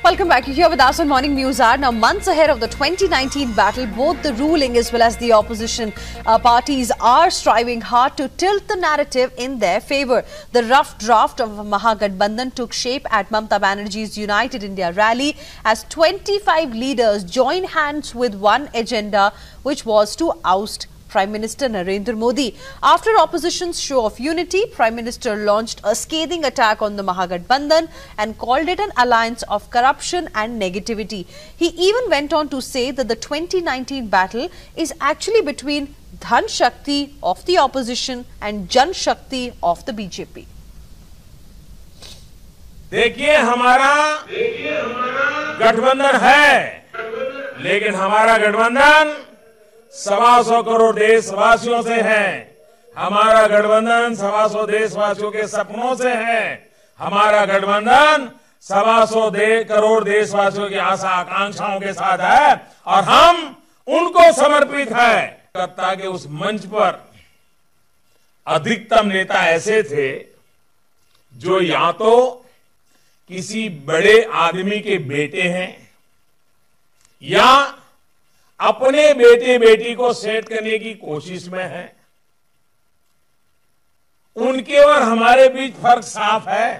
Welcome back. You're here with us on Morning News Hour. Now, months ahead of the 2019 battle, both the ruling as well as the opposition parties are striving hard to tilt the narrative in their favour. The rough draft of Mahagathbandhan took shape at Mamata Banerjee's United India rally as 25 leaders joined hands with one agenda, which was to oust Prime Minister Narendra Modi. After opposition's show of unity, Prime Minister launched a scathing attack on the Mahagathbandhan and called it an alliance of corruption and negativity. He even went on to say that the 2019 battle is actually between Dhan Shakti of the opposition and Jan Shakti of the BJP. देखिए हमारा गठबंधन है, लेकिन हमारा गठबंधन 125 करोड़ देशवासियों से है। हमारा गठबंधन 125 देशवासियों के सपनों से है। हमारा गठबंधन 125 करोड़ देशवासियों की आशा आकांक्षाओं के साथ है और हम उनको समर्पित है। कलकत्ता के उस मंच पर अधिकतम नेता ऐसे थे जो या तो किसी बड़े आदमी के बेटे हैं या अपने बेटे बेटी को सेट करने की कोशिश में है। उनके और हमारे बीच फर्क साफ है।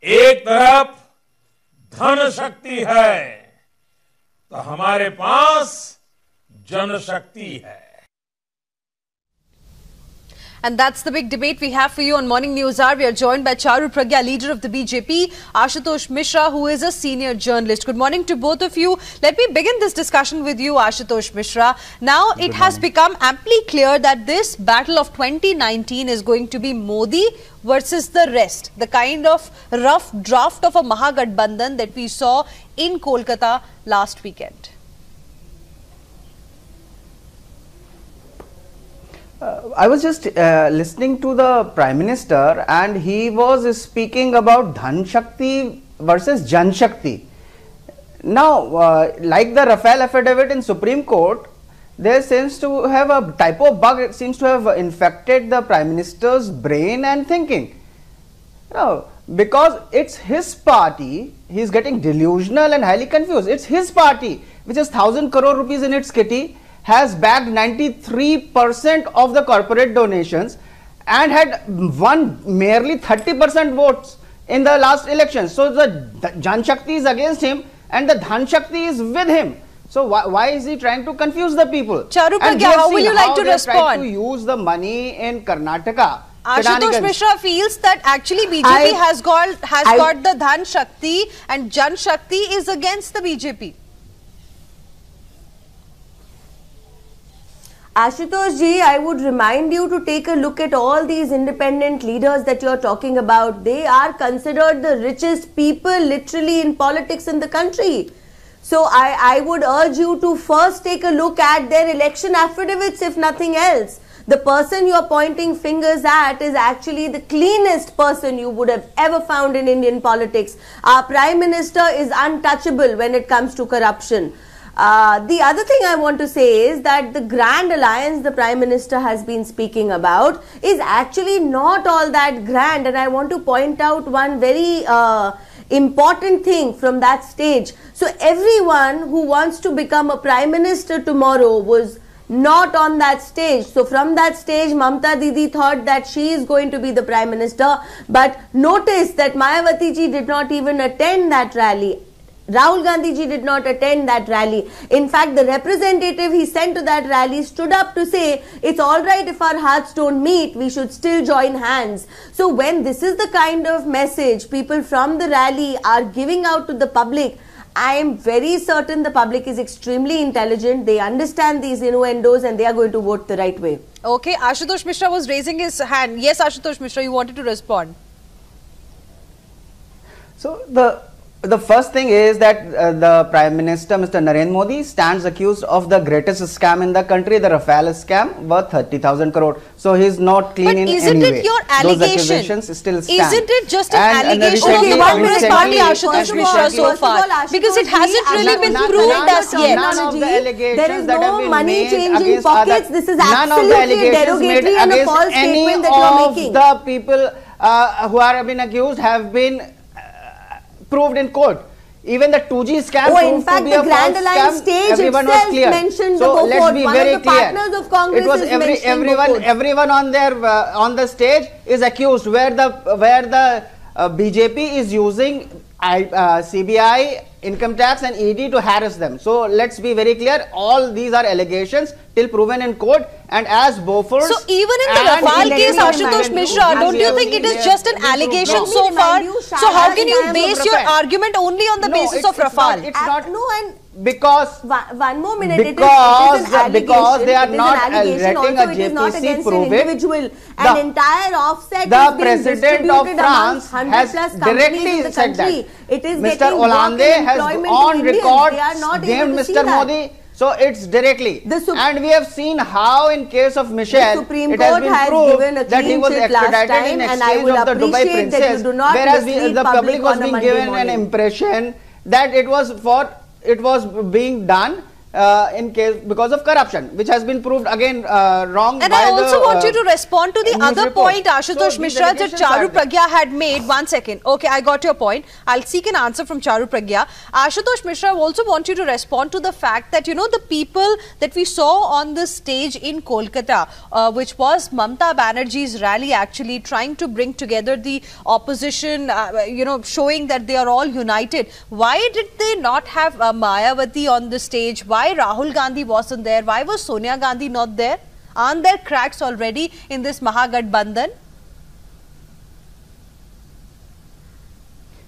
एक तरफ धन शक्ति है तो हमारे पास जनशक्ति है। And that's the big debate we have for you on Morning News Hour. We are joined by Charu Pragya, leader of the BJP, Ashutosh Mishra, who is a senior journalist. Good morning to both of you. Let me begin this discussion with you, Ashutosh Mishra. Now, it has become amply clear that this battle of 2019 is going to be Modi versus the rest. The kind of rough draft of a Mahagathbandhan that we saw in Kolkata last weekend. I was just listening to the Prime Minister and he was speaking about Dhan Shakti versus Jan Shakti. Now, like the Rafale affidavit in Supreme Court, there seems to have a typo bug. It seems to have infected the Prime Minister's brain and thinking. No, because it's his party, he's getting delusional and highly confused. It's his party, which is 1,000 crore rupees in its kitty, has bagged 93% of the corporate donations and had won merely 30% votes in the last election. So the Jan Shakti is against him and the Dhan Shakti is with him. So why is he trying to confuse the people? Charu Pragya, how will you like to respond? To use the money in Karnataka. Ashutosh Mishra feels that actually BJP has got the Dhan Shakti and Jan Shakti is against the BJP. Ashutosh ji, I would remind you to take a look at all these independent leaders that you're talking about. They are considered the richest people literally in politics in the country. So I would urge you to first take a look at their election affidavits, if nothing else. The person you're pointing fingers at is actually the cleanest person you would have ever found in Indian politics. Our Prime Minister is untouchable when it comes to corruption. The other thing I want to say is that the grand alliance the Prime Minister has been speaking about is actually not all that grand, and I want to point out one very important thing from that stage. So everyone who wants to become a Prime Minister tomorrow was not on that stage. So from that stage, Mamata Didi thought that she is going to be the Prime Minister, but notice that Mayawati ji did not even attend that rally. Rahul Gandhi ji did not attend that rally. In fact, the representative he sent to that rally stood up to say, it's alright if our hearts don't meet, we should still join hands. So when this is the kind of message people from the rally are giving out to the public, I am very certain the public is extremely intelligent. They understand these innuendos and they are going to vote the right way. Okay, Ashutosh Mishra was raising his hand. Yes, Ashutosh Mishra, you wanted to respond. So the first thing is that the Prime Minister, Mr. Narendra Modi, stands accused of the greatest scam in the country, the Rafale scam, worth 30,000 crore. So he is not clean in any way. But isn't it your allegation? Those accusations still stand. Isn't it just an allegation? Okay, one minute, Ashutosh Mishra so far, because it hasn't really been proved as yet. None of the allegations there is that have no been money made changing pockets. This is absolutely derogatory and a false statement that you are making. The people who are being accused have been proved in court. Even the 2G scam in proved fact, to be the a Grand false Alliance scam. stage Everyone was itself clear. mentioned So the let's be One very of the clear. partners of Congress It was is mentioning everyone on their on the stage is accused, where the BJP is using CBI, income tax and ED to harass them. So let's be very clear, all these are allegations till proven in court, and as Bofors. So even in the Rafale case, Ashutosh Mishra, don't you think it is just an allegation so far? So how can you base your argument only on the basis of Rafale? It's not. No, and because one more minute, because they are it is not an allegation. letting Also, a it is not JPC against prove an it. individual. An entire offset The is being president of distributed France amongst 100 has plus companies in directly the said country. that. It is Mr. getting work Hollande and has employment on to Indians. record They are not named able to see Mr. that. Modi. So it's directly, and we have seen how in case of Michel, the Supreme it has Court been has proved given a that he clean was chit last extradited time, in and I exchange will of the Dubai appreciate that princess, you do not whereas mislead the public was on a being Monday given an morning. impression that it was being done in case because of corruption, which has been proved again wrong. And by I also want you to respond to the news other report. point Ashutosh So Mishra that these Charu allegations are Pragya had made. 1 second. Okay, I got your point. I'll seek an answer from Charu Pragya. Ashutosh Mishra, I also want you to respond to the fact that, you know, the people that we saw on the stage in Kolkata, which was Mamata Banerjee's rally, actually trying to bring together the opposition, you know, showing that they are all united. Why did they not have Mayawati on the stage? Why Rahul Gandhi wasn't there? Why was Sonia Gandhi not there? Aren't there cracks already in this Mahagathbandhan?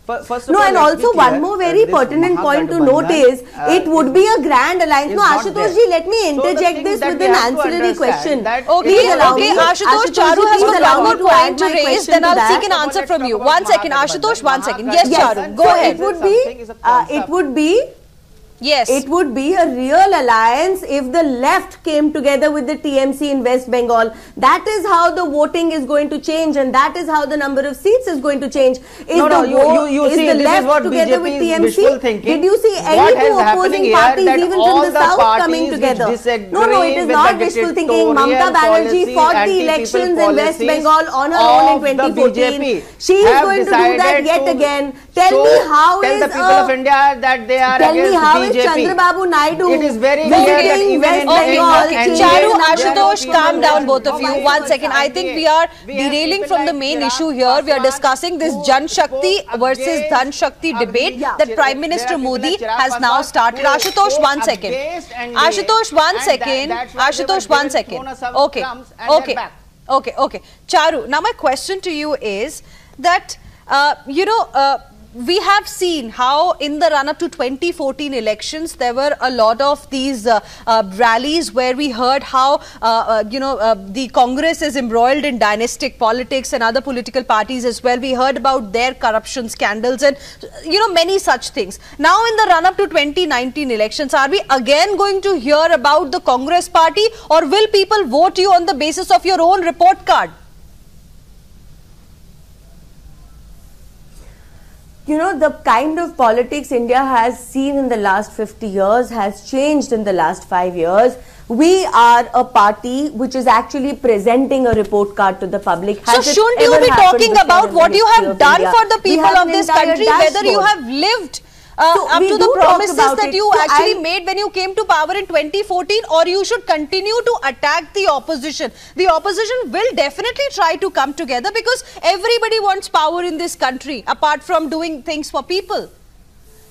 First of No, all, and let's be also clear, one more very this pertinent point to note is, it would be a grand alliance. is No, not Ashutosh there. ji, let me So the interject thing this that with we an have to ancillary understand question. that Okay, Please allow me. Ashutosh, Charu ji, has please got allow one me more to point add to my raise, question then to I'll that. seek an answer Let's from talk you. about 1 second, Mahagathbandhan. Ashutosh, 1 second. Yes, Mahagathbandhan. Charu, go So ahead. It would be, Something is a concept. it would be Yes. It would be a real alliance if the left came together with the TMC in West Bengal. That is how the voting is going to change, and that is how the number of seats is going to change. Is No, the you see, the this left is what together BJP with is TMC? wishful thinking. Did you see What any is two happening opposing here parties, that even all from the the south, parties coming which together? disagree No, it is with not the wishful thinking. dictatorial Mamata Banerjee policy, fought the anti-people elections in West policies Bengal on her own in of the 2014. BJP She is have going to do that decided yet to again. Tell show- me how tell is the people of India that they are Tell me against how is BJP. Chandrababu Naidu It is very clear that visiting even West in Bengal, NDA, changing Charu, the number of Ashutosh, people calm down, there. both of you. 1 second. I think we are derailing from the main issue here. We are discussing this Jan Shakti versus Dhan Shakti debate that Prime Minister Modi has now started. Ashutosh, 1 second. Ashutosh, 1 second. Ashutosh, 1 second. Okay. Okay. Okay. Okay. Charu, now my question to you is that, we have seen how in the run-up to 2014 elections, there were a lot of these rallies where we heard how, the Congress is embroiled in dynastic politics and other political parties as well. We heard about their corruption scandals and, many such things. Now in the run-up to 2019 elections, are we again going to hear about the Congress party, or will people vote you on the basis of your own report card? You know, the kind of politics India has seen in the last 50 years has changed in the last 5 years. We are a party which is actually presenting a report card to the public. So shouldn't you be talking about what you have done for the people of this country, whether you have lived up to the promises that you actually made when you came to power in 2014, or you should continue to attack the opposition? The opposition will definitely try to come together because everybody wants power in this country apart from doing things for people.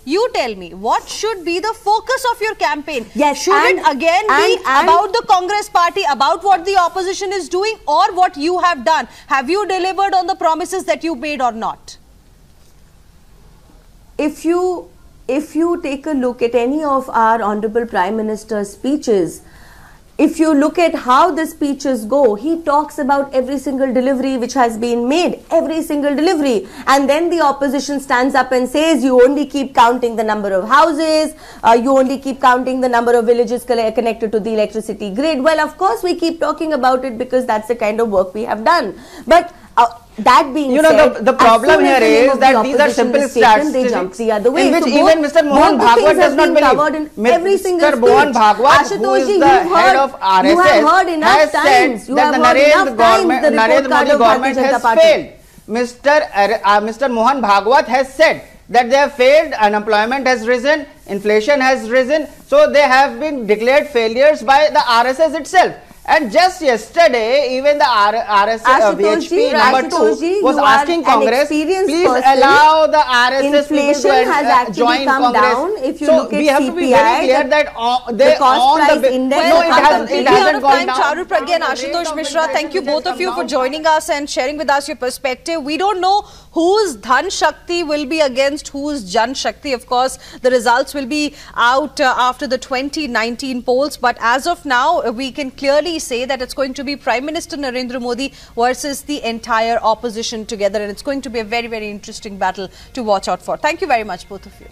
You tell me, what should be the focus of your campaign? Yes, should it again be about the Congress party, about what the opposition is doing, or what you have done? Have you delivered on the promises that you made or not? If you take a look at any of our Honorable Prime Minister's speeches, if you look at how the speeches go, he talks about every single delivery which has been made, every single delivery. And then the opposition stands up and says, you only keep counting the number of houses, you only keep counting the number of villages connected to the electricity grid. Well, of course, we keep talking about it because that's the kind of work we have done. But that being said, the problem here is that these are simple they jump the other way. in which So even Mr. Mohan Bhagwat does not believe. Mr. Mohan Bhagwat, who is the head of RSS, has said that the Narendra Modi government has failed. Mr. Mohan Bhagwat has said that they have failed, unemployment has risen, inflation has risen, so they have been declared failures by the RSS itself. And just yesterday, even the VHP number 2 was asking Congress, please allow the RSS people to join Congress. If you so look at we have CPI, to be very clear that the cost price index it hasn't gone down. Charu Pragya and Ashutosh Mishra, thank you both of you for joining us and sharing with us your perspective. We don't know whose Dhan Shakti will be against whose Jan Shakti. Of course, the results will be out after the 2019 polls. But as of now, we can clearly say that it's going to be Prime Minister Narendra Modi versus the entire opposition together. And it's going to be a very, very interesting battle to watch out for. Thank you very much, both of you.